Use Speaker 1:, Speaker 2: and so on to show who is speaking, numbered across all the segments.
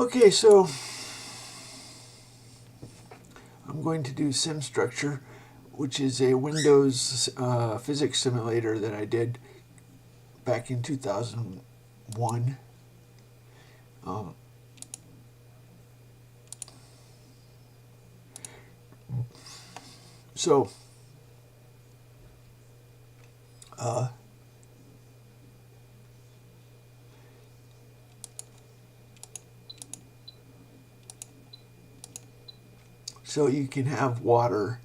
Speaker 1: Okay, so I'm going to do SimStructure, which is a Windows physics simulator that I did back in 2001. So, so you can have water.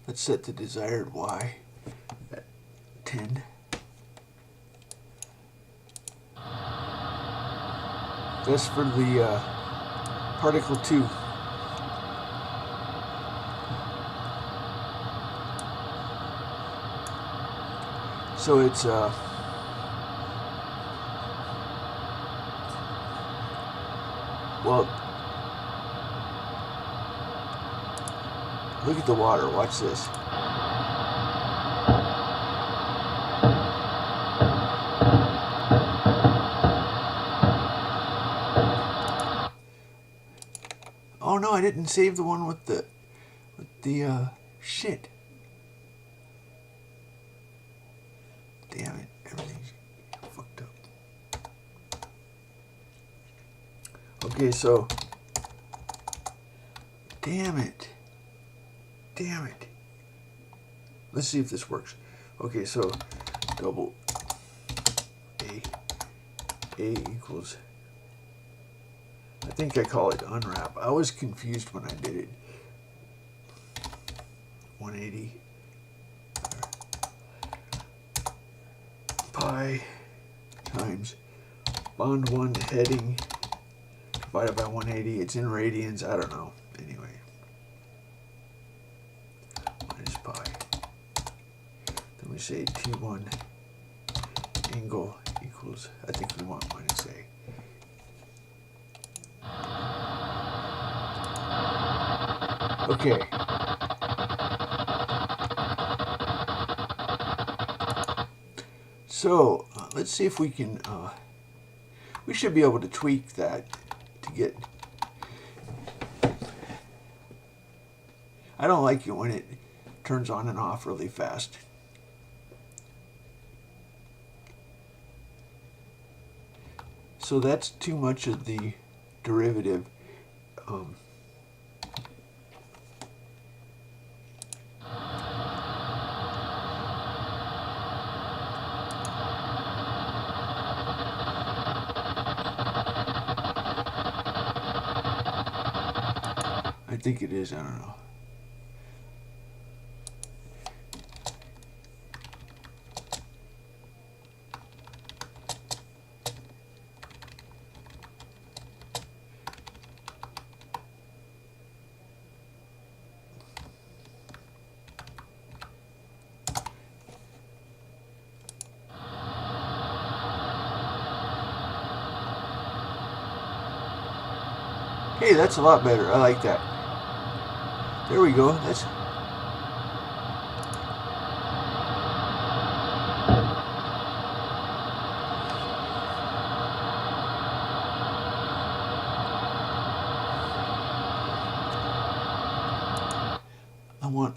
Speaker 1: Let's set the desired Y at 10. That's for the particle 2. So it's well, look at the water. Watch this. Oh no, I didn't save the one with the shit. Damn it, everything's fucked up. Okay, so damn it. Let's see if this works. Okay, so double A equals, I think I call it unwrap. I was confused when I did it. 180 pi times bond 1 heading divided by 180. It's in radians. I don't know. Anyway, minus pi. Then we say T1 angle equals, I think we want minus A. Okay. So let's see if we can, we should be able to tweak that to get, I don't like it when it turns on and off really fast. So that's too much of the derivative. I think it is, I don't know. Hey, that's a lot better. I like that. There we go. That's I want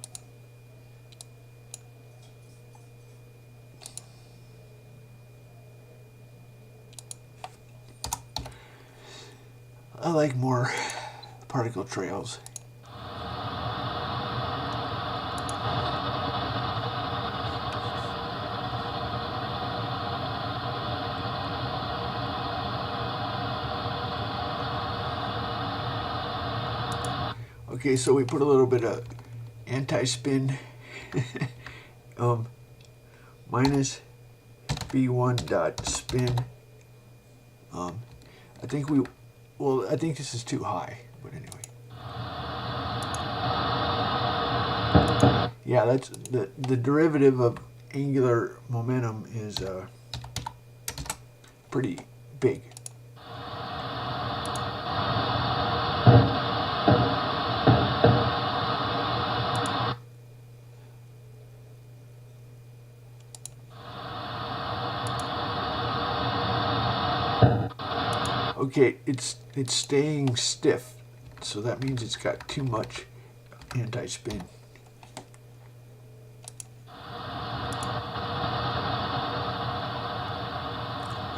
Speaker 1: I like more particle trails. Okay, so we put a little bit of anti-spin minus v1 dot spin. I think I think this is too high, but anyway. Yeah, that's the derivative of angular momentum is pretty big. Okay, it's staying stiff, so that means it's got too much anti-spin.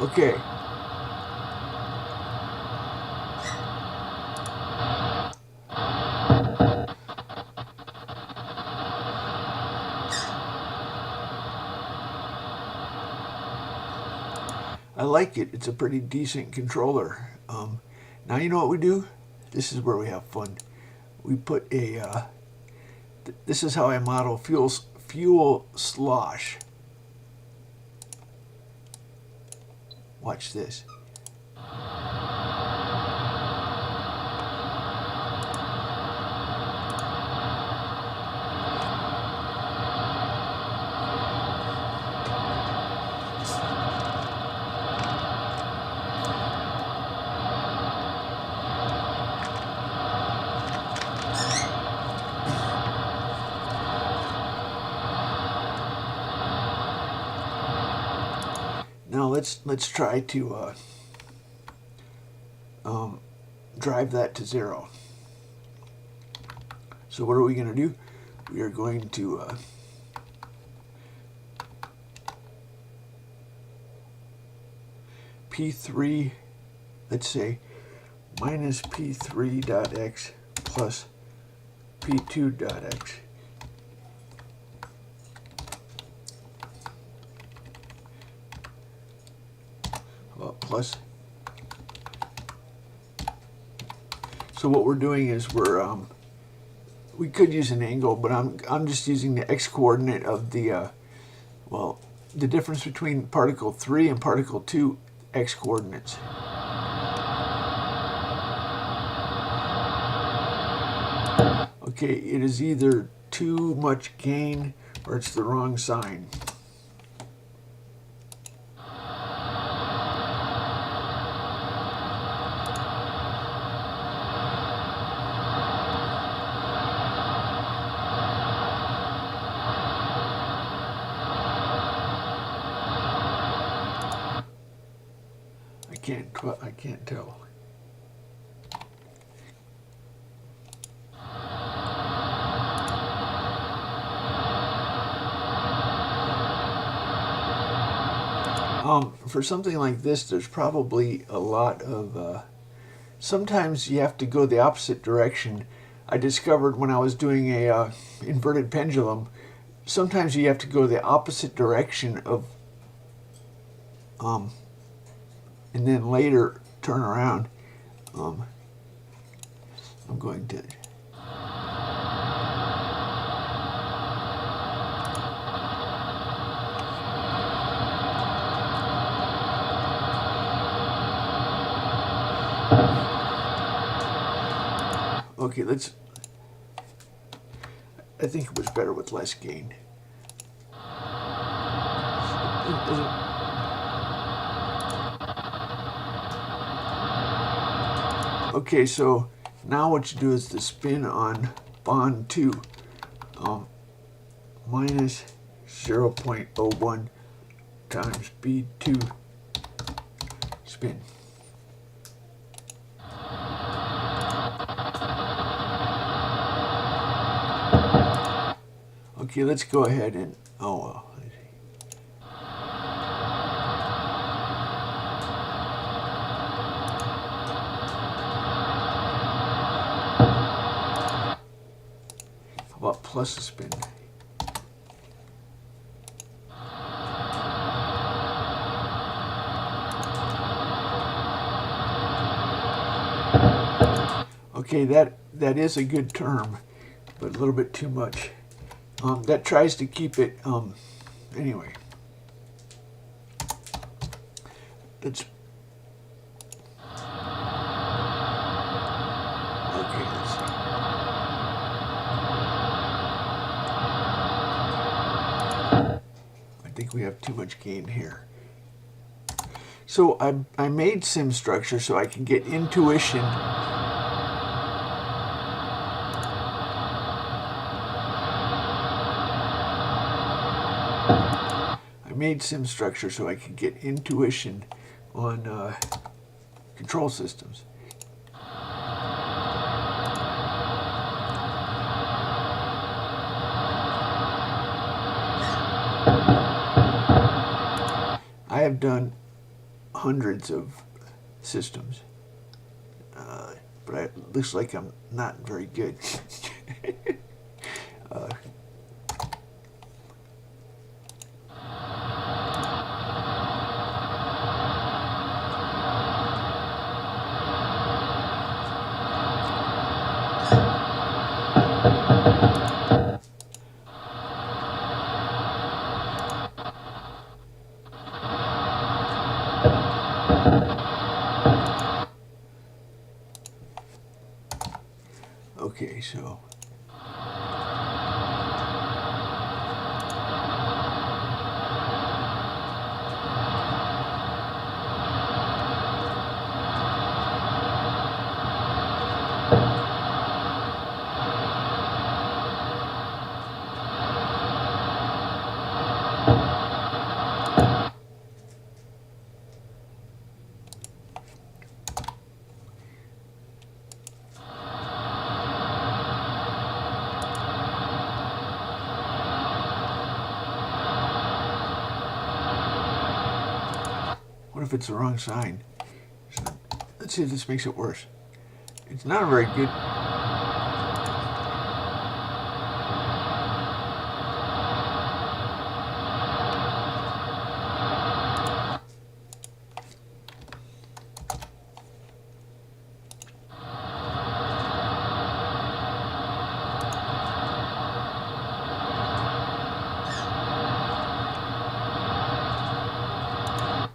Speaker 1: Okay. I like it. It's a pretty decent controller. Now you know what we do? This is where we have fun. We put a, this is how I model fuel slosh. Watch this. Now let's try to drive that to 0. So what are we going to do? We are going to P3, let's say minus P3.x plus P2.x. Plus. So what we're doing is we could use an angle, but I'm just using the x coordinate of the well, the difference between particle 3 and particle 2 x coordinates. Okay, it is either too much gain or it's the wrong sign. I can't tell. For something like this, there's probably a lot of, sometimes you have to go the opposite direction. I discovered when I was doing a inverted pendulum, sometimes you have to go the opposite direction of, and then later turn around. I'm going to okay, I think it was better with less gain. Okay, so now what you do is the spin on bond 2 minus 0.01 times B2 spin. Okay, let's go ahead and, oh well. How about plus a spin? Okay, that is a good term, but a little bit too much. That tries to keep it, anyway. Let's, okay, let's see. I think we have too much gain here. So I made SimStructure so I can get intuition. Made SimStructure so I could get intuition on control systems. I have done hundreds of systems, but it looks like I'm not very good. Okay, so what if it's the wrong sign? So, let's see if this makes it worse. It's not a very good.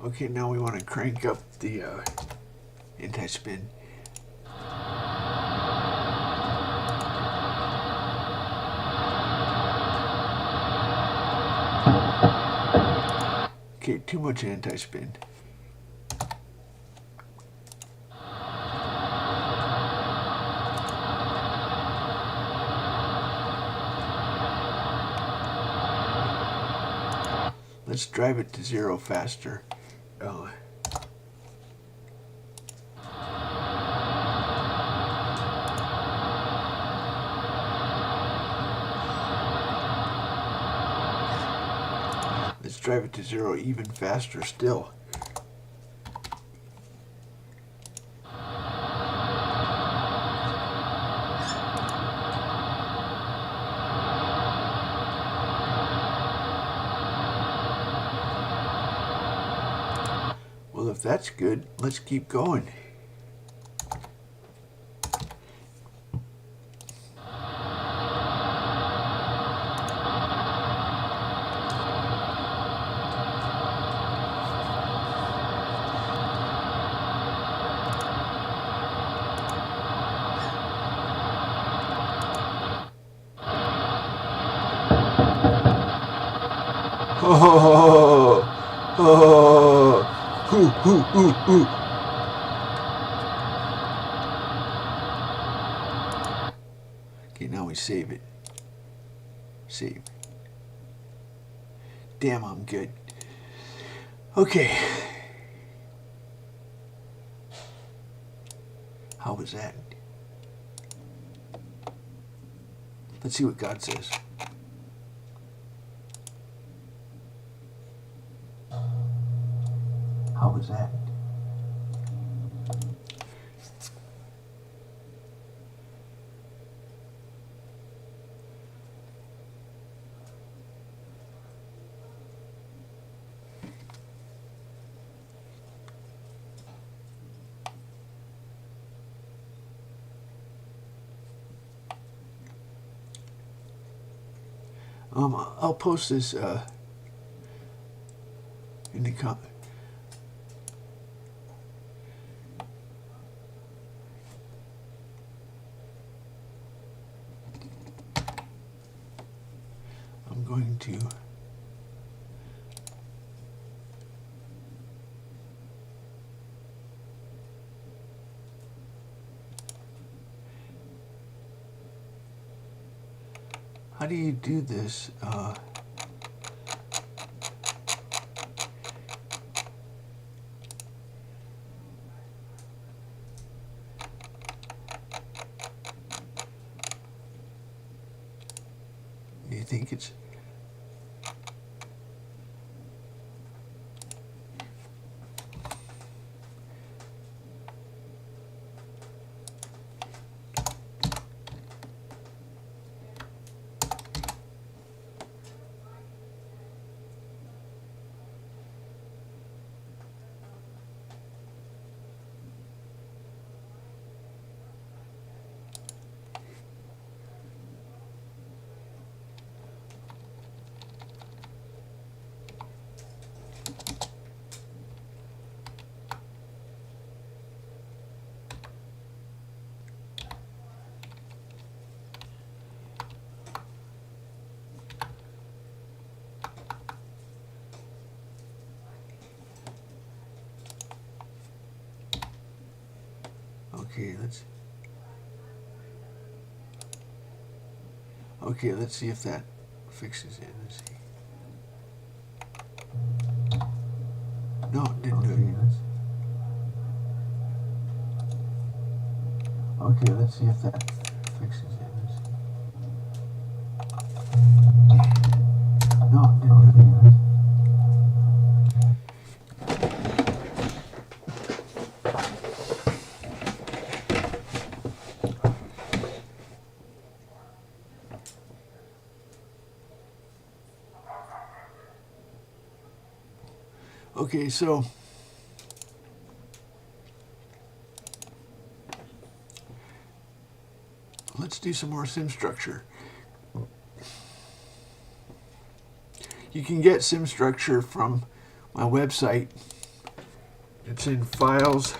Speaker 1: Okay, now we want to crank up the anti-spin. Okay, too much anti-spin. Let's drive it to 0 faster. Let's drive it to 0 even faster still. Well, if that's good, let's keep going. Oh, oh, ooh, ooh, ooh, ooh. Okay, now we save it. Save. Damn, I'm good. Okay. How was that? Let's see what God says. How was that? I'll post this in the comment. I'm going to how do you do this? think it's... Okay, let's see if that fixes it. Let's see. No, it didn't do it. Okay, let's see if that fixes it. Let's see. No, it didn't do it. Okay, so let's do some more SimStructure. You can get SimStructure from my website. It's in files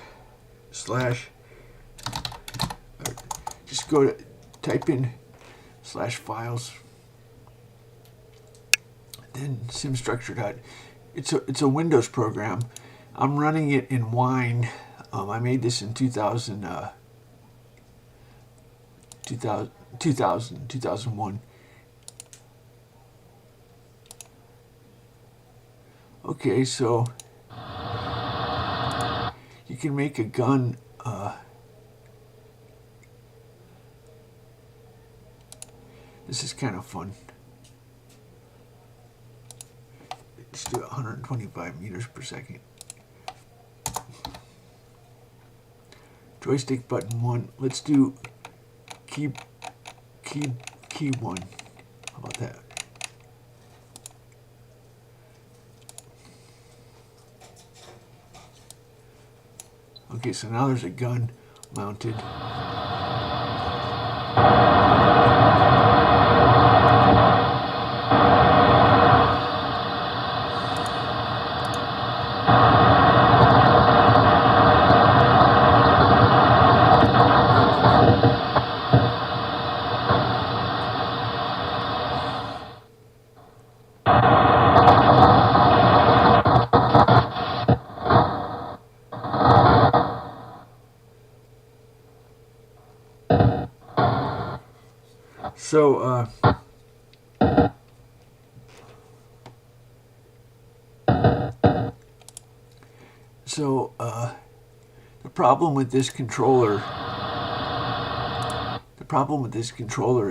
Speaker 1: slash, just go to type in /files, then SimStructure. It's a Windows program. I'm running it in Wine. I made this in 2001. Okay, so you can make a gun. This is kind of fun. Let's do 125 meters per second. Joystick button 1. Let's do key 1. How about that? Okay, so now there's a gun mounted. So the problem with this controller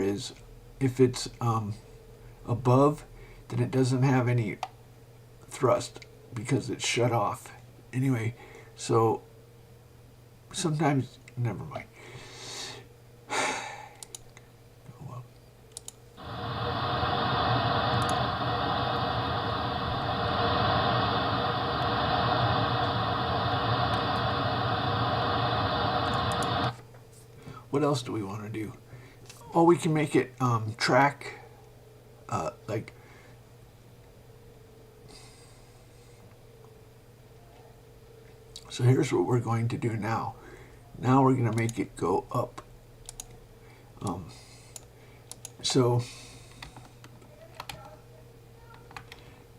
Speaker 1: is if it's above, then it doesn't have any thrust because it's shut off. Anyway, so sometimes, never mind. What else do we want to do? Oh, we can make it track, like, so here's what we're going to do now. Now we're going to make it go up. So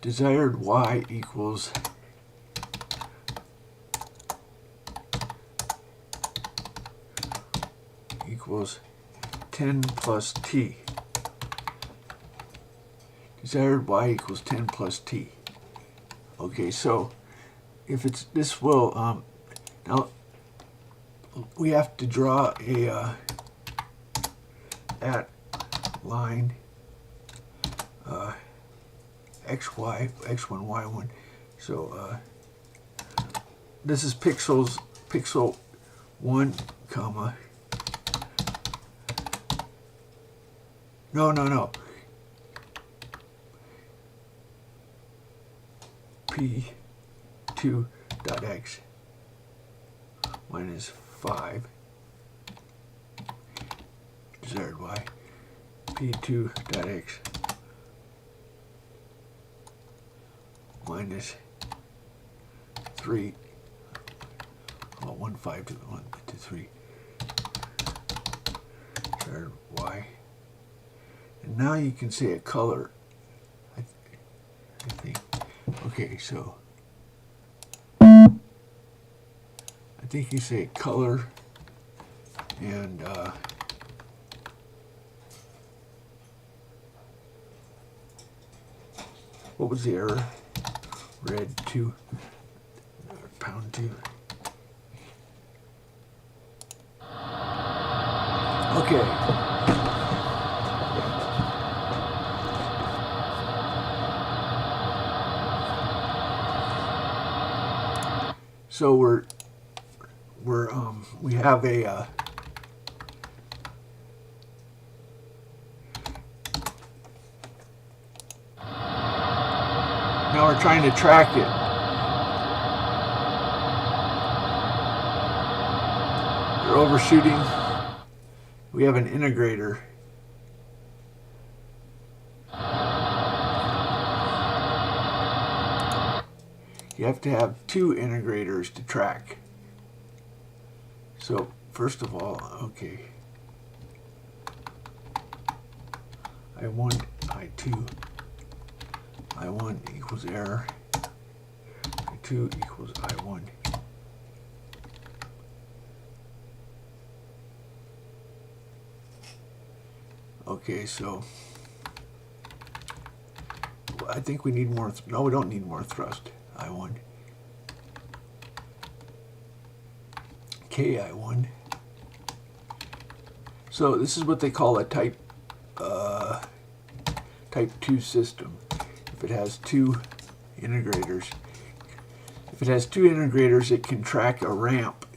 Speaker 1: desired y equals equals 10 plus t. Desired y equals 10 plus t. Okay, so if it's this will now we have to draw a at line XY, X1, Y1. So this is pixel 1, comma. No. P2.x minus 5 ZY. P2.x minus 3, 1, 5 to 1 to 3 Y. And now you can say a color, I think. Okay, so I think you say color and what was the error? Red 2, pound 2. Okay. So we have a now we're trying to track it. We're overshooting. We have an integrator. You have to have 2 integrators to track. So first of all, okay, I1, I2, I1 equals error, I2 equals I1. Okay, so I think we need more, no, we don't need more thrust. I1, KI1. So this is what they call a type 2 system. If it has 2 integrators. If it has 2 integrators, it can track a ramp.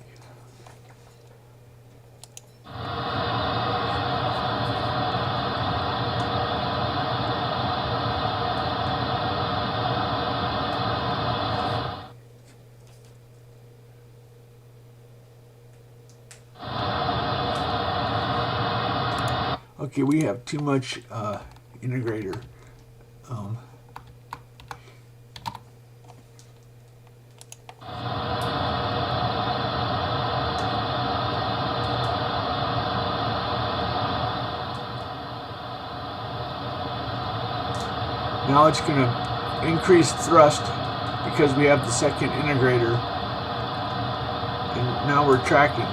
Speaker 1: Okay, we have too much integrator. Now it's going to increase thrust because we have the second integrator, and now we're tracking.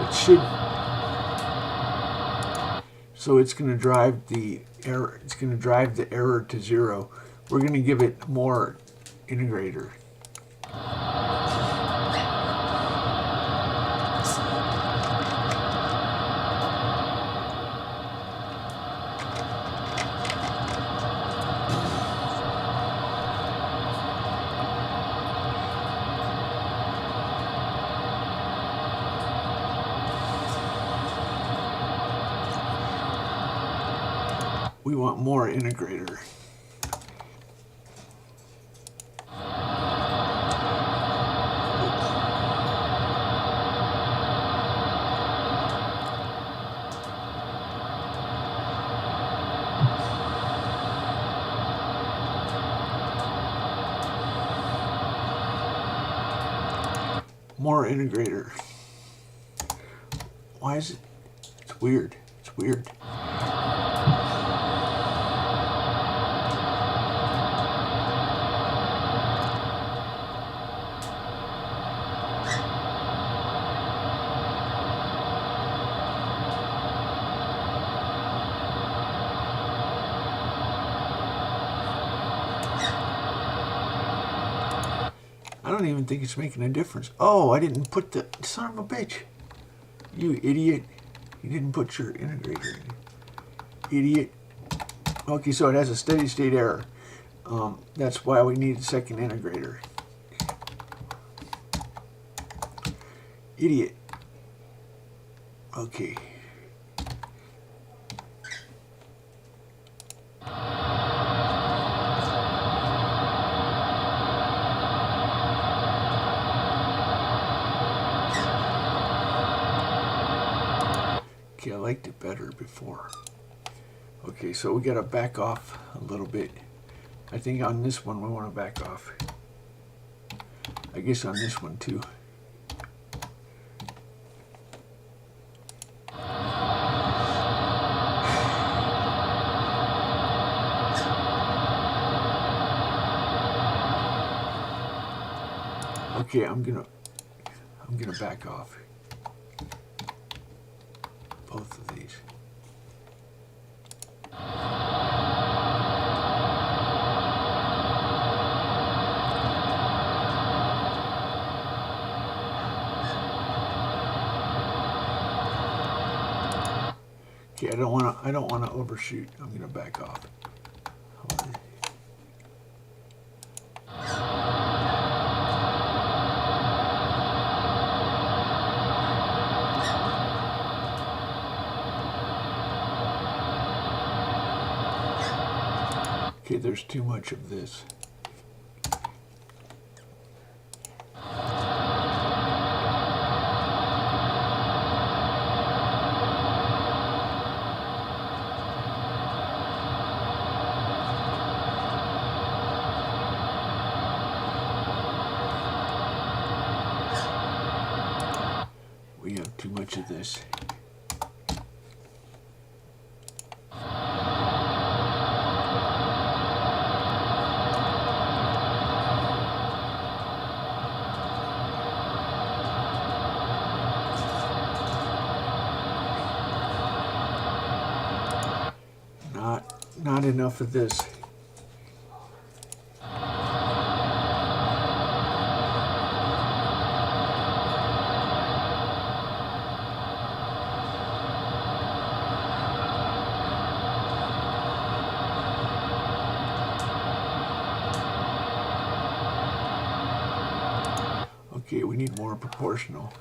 Speaker 1: It should, so it's going to drive the error. It's going to drive the error to 0. We're going to give it more integrator. We want more integrator. More integrator. Why is it? It's weird. It's weird. I don't even think it's making a difference. Oh, I didn't put the son of a bitch. You idiot. You didn't put your integrator in. Idiot. Okay, so it has a steady state error. That's why we need a second integrator. Idiot. Okay. Okay, I liked it better before. Okay, so we gotta back off a little bit. I think on this one we want to back off. I guess on this one too. Okay, I'm gonna back off both of these. Okay, I don't wanna overshoot. I'm gonna back off. Okay, there's too much of this. We have too much of this. Not enough of this. Okay, we need more proportional.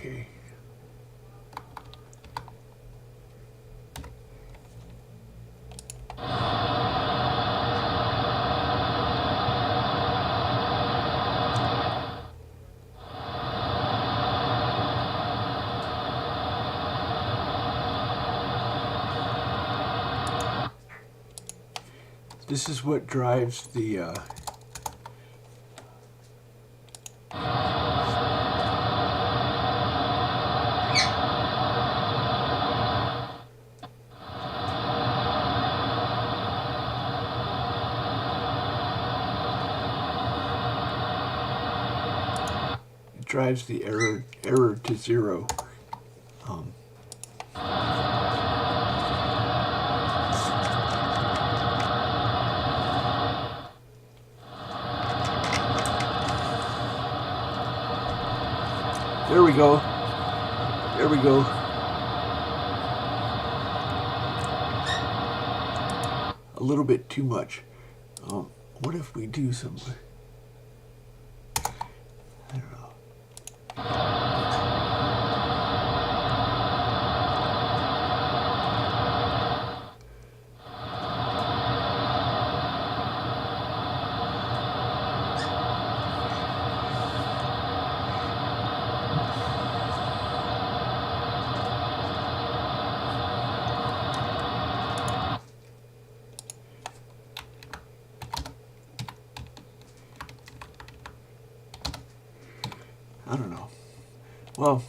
Speaker 1: Okay. This is what drives the error to zero. There we go. There we go. A little bit too much. What if we do some... I don't know. I don't know. Well,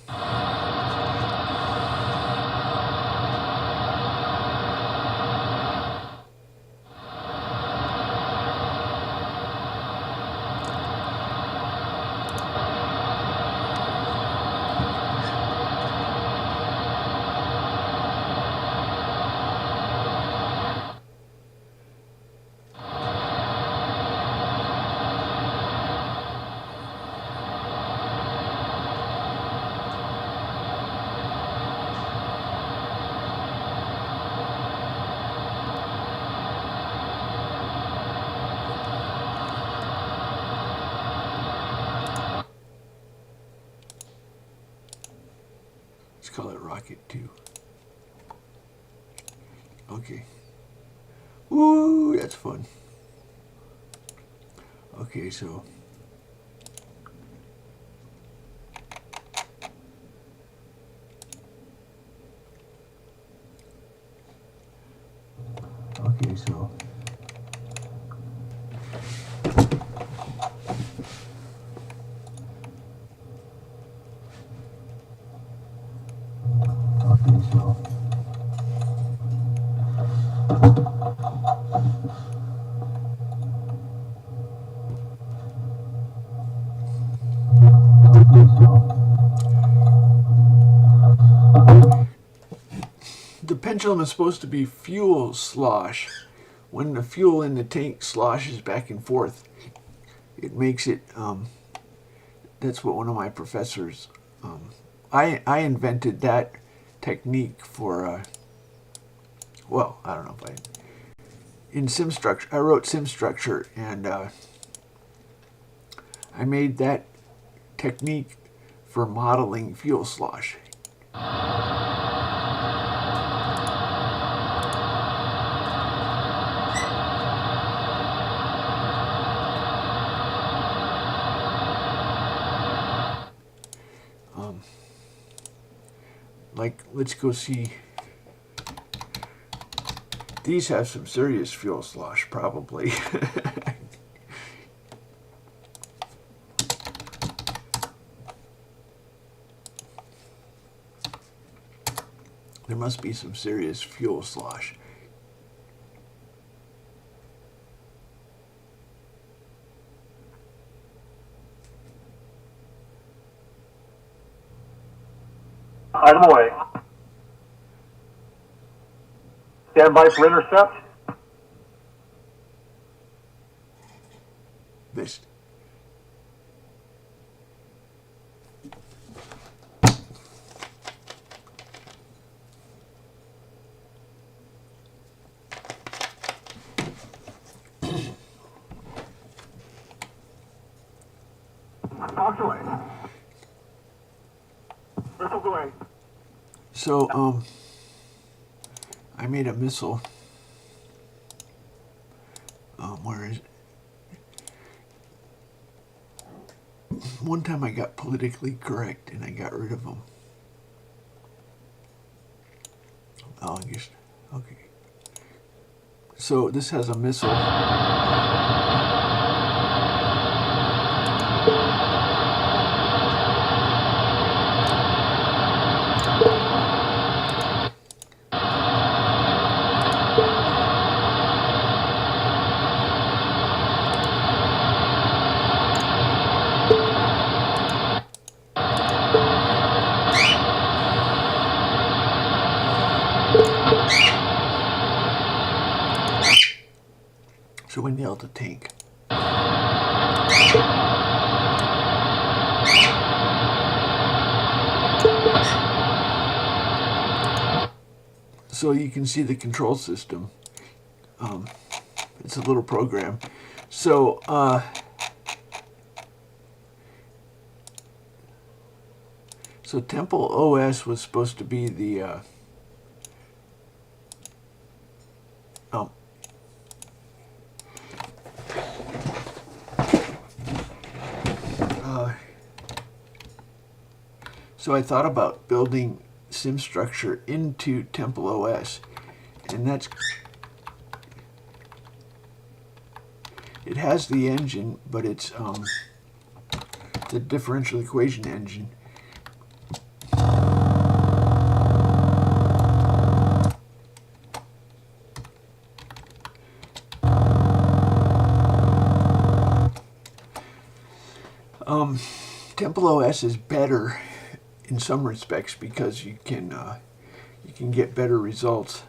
Speaker 1: let's call it Rocket 2. Okay. Woo, that's fun. Okay, so okay, so the pendulum is supposed to be fuel slosh. When the fuel in the tank sloshes back and forth, it makes it, that's what one of my professors, I invented that technique for, well, I don't know if in SimStructure, I wrote SimStructure, and I made that technique for modeling fuel slosh. Like, let's go see. These have some serious fuel slosh, probably. There must be some serious fuel slosh.
Speaker 2: Item away. Stand by for intercept.
Speaker 1: Missed.
Speaker 2: Talk away. Missiles away.
Speaker 1: So, I made a missile. Where is it? One time I got politically correct and I got rid of them. August. Okay. So this has a missile. So we nailed the tank. So you can see the control system. It's a little program. So so TempleOS was supposed to be the so I thought about building SimStructure into TempleOS, and that's, it has the engine, but it's the differential equation engine. TempleOS is better in some respects because you can get better results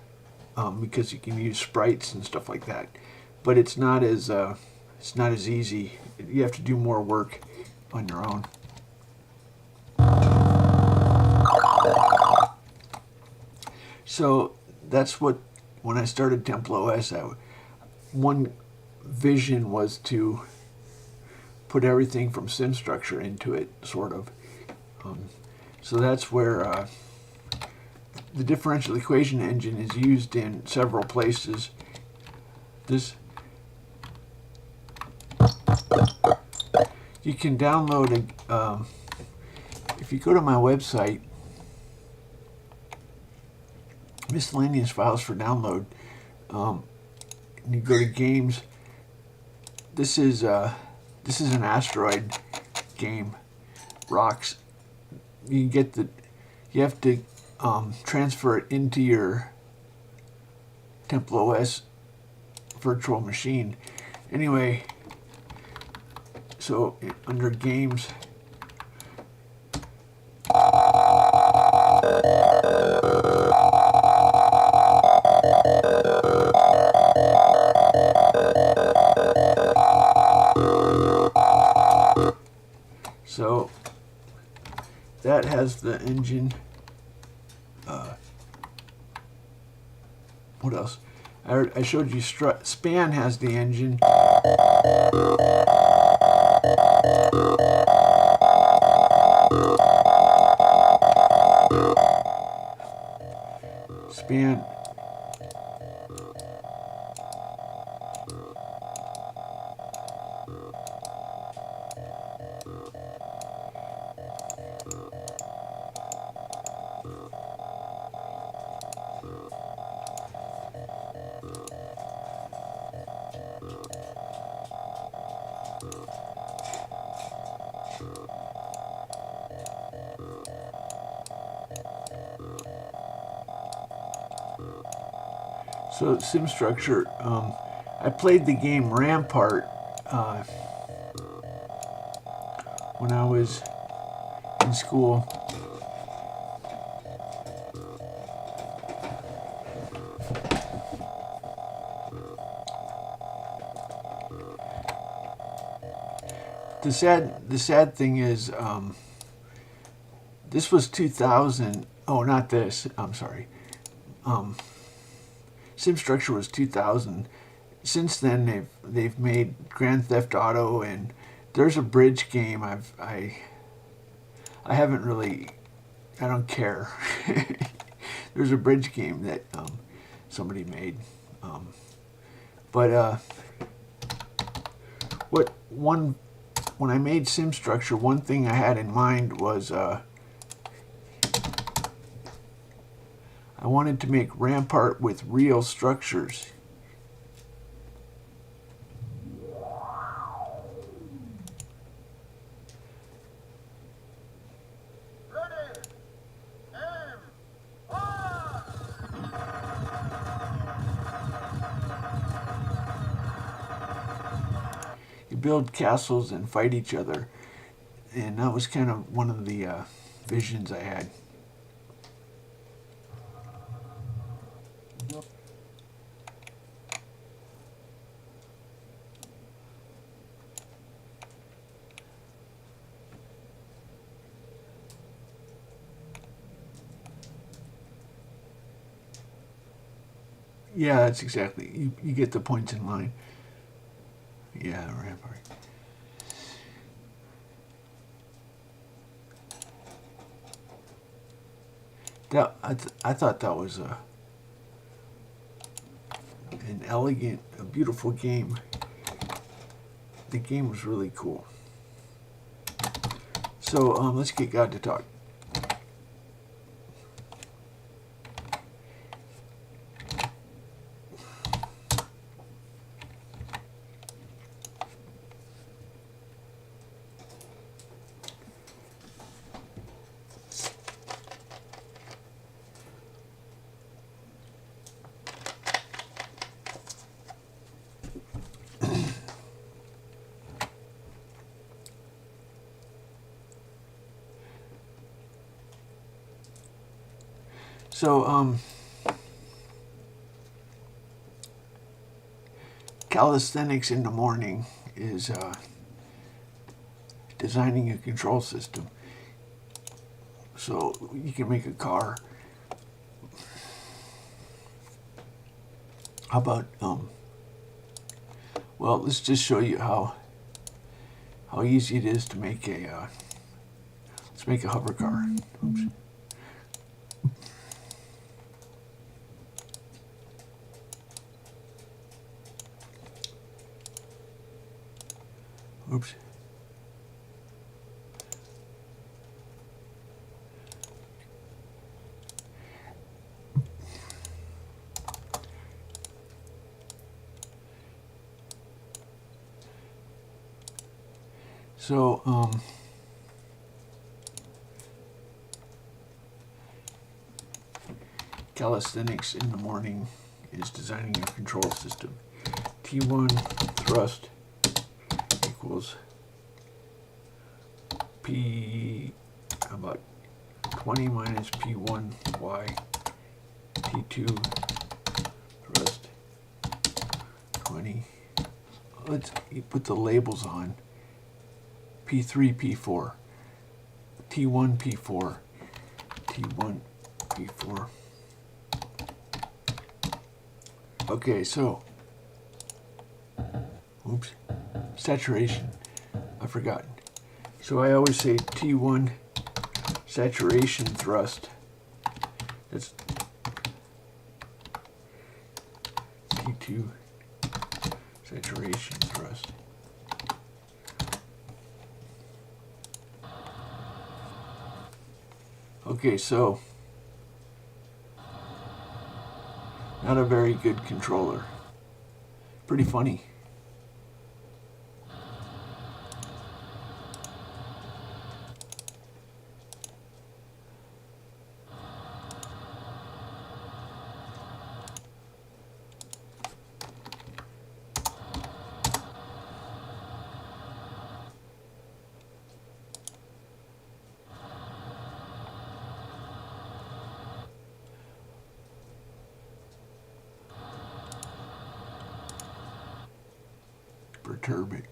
Speaker 1: because you can use sprites and stuff like that. But it's not as easy. You have to do more work on your own. So that's what, when I started TempleOS, one vision was to put everything from SimStructure into it, sort of. So that's where the differential equation engine is used in several places. You can download if you go to my website, miscellaneous files for download, and you go to games. This is an asteroid game, rocks. You have to transfer it into your TempleOS virtual machine. Anyway, so under games, so that has the engine. What else? I showed you Span has the engine. Span. So SimStructure, I played the game Rampart when I was in school. The sad thing is, this was 2000. Oh, not this. I'm sorry. SimStructure was 2000. Since then, they've made Grand Theft Auto, and there's a bridge game. I haven't really. I don't care. There's a bridge game that somebody made, but when I made SimStructure, one thing I had in mind was I wanted to make Rampart with real structures. You build castles and fight each other, and that was kind of one of the visions I had. Yeah, that's exactly. You get the points in line. Yeah, Rampart. I thought that was an elegant, a beautiful game. The game was really cool. So let's get God to talk. So, calisthenics in the morning is designing a control system. So you can make a car. How about well, let's just show you how easy it is to make a let's make a hover car. Oops. Oops. So, calisthenics in the morning is designing a control system. T1 thrust equals P about 20 minus P1Y, T2 thrust 20. Let's put the labels on. P3, P4, T1, P4, T1, P4. Okay, so, oops, saturation, I forgot. So I always say T1 saturation thrust, that's T2 saturation thrust. Okay, so not a very good controller. Pretty funny. Perturbing.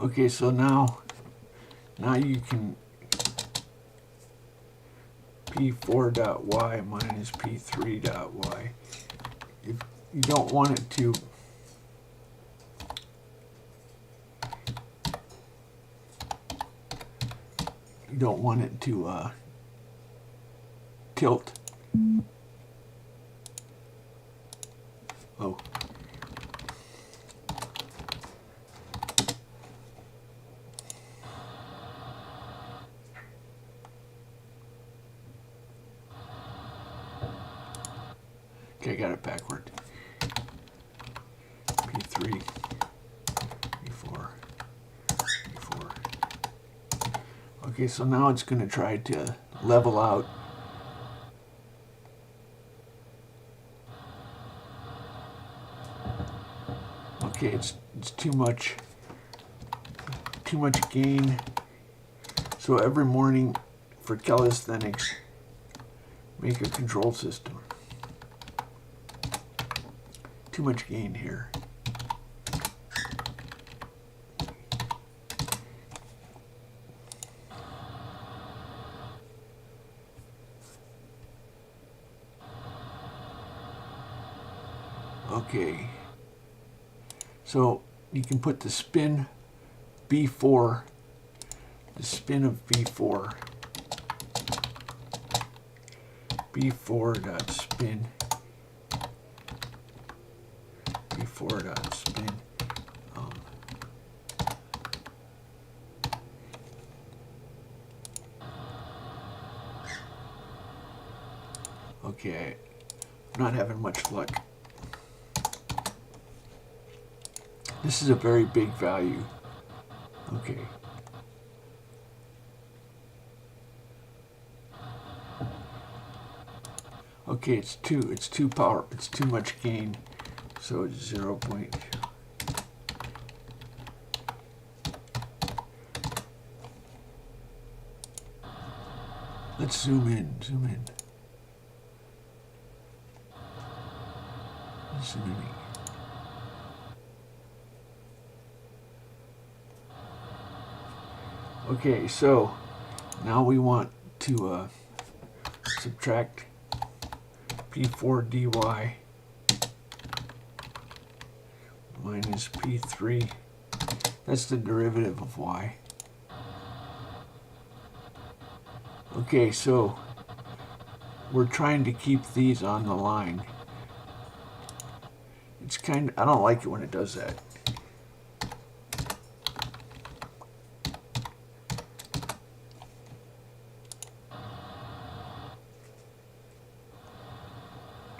Speaker 1: Okay, so now you can P4.y minus P3.y. If you don't want it to tilt. Oh. Okay, I got it backward. P3, P4, P4. Okay, so now it's going to try to level out. Okay, it's too much gain. So every morning for calisthenics, make a control system. Too much gain here. Okay. So you can put the spin B4, the spin of B4, B4 dot spin, B4 dot spin. Okay, I'm not having much luck. This is a very big value. Okay. Okay, it's too much gain. So it's 0. Let's zoom in. Zoom in. Okay, so now we want to subtract P4 dy minus P3. That's the derivative of y. Okay, so we're trying to keep these on the line. It's I don't like it when it does that.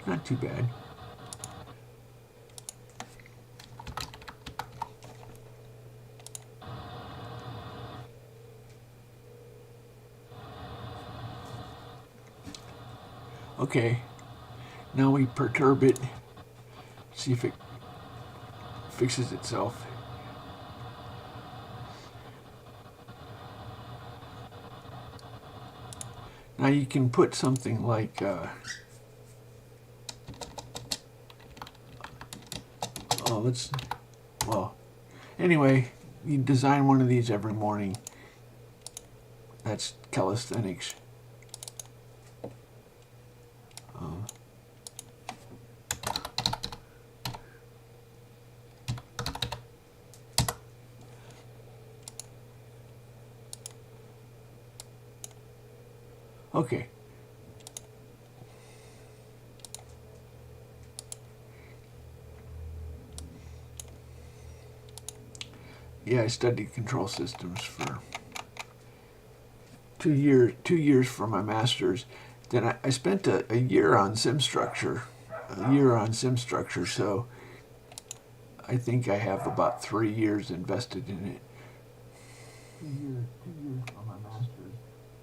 Speaker 1: Not too bad. Okay, now we perturb it, see if it fixes itself. Now you can put something like, anyway, you design one of these every morning. That's calisthenics. Okay. Yeah, I studied control systems for 2 years. 2 years for my master's. Then I spent a year on SimStructure. So I think I have about 3 years invested in it. 2 years for my master's.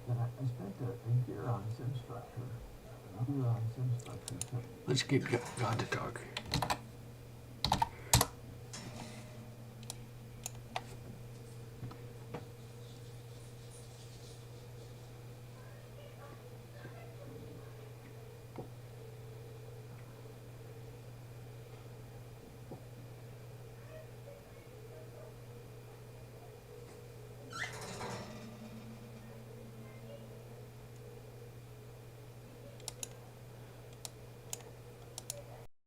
Speaker 1: Then I spent a year on SimStructure. So let's get on to talk.